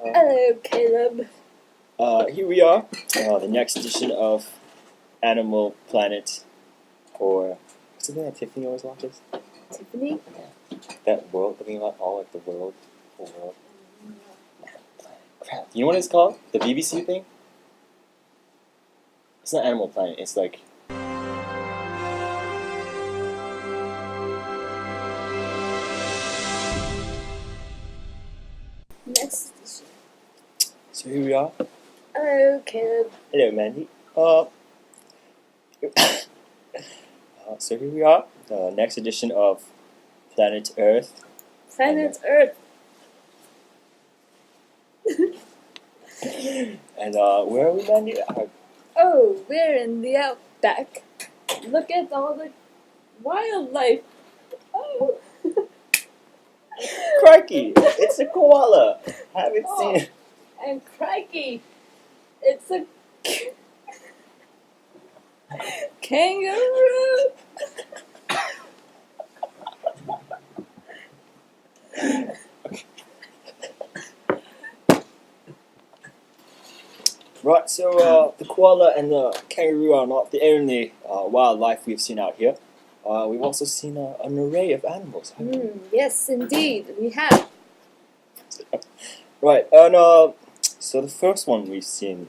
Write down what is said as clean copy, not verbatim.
Hello, Caleb. Here we are, the next edition of Animal Planet, or what's the thing that Tiffany always watches? Tiffany? That world, looking about all like the world, whole world. Animal Planet. Crap. You know what it's called? The BBC thing? It's not Animal Planet. It's like Next edition. so. Here we are. Hello, Caleb. Hello, Mandy. So here we are, the next edition of Planet Earth. Planet Earth. And where are we, Mandy? Oh, we're in the outback. Look at all the wildlife. Oh. Crikey! It's a koala. I haven't seen it. And crikey, it's a kangaroo. Right, so the koala and the kangaroo are not the only wildlife we've seen out here. We've also seen an array of animals. Yes, indeed, we have. Right, and so the first one we've seen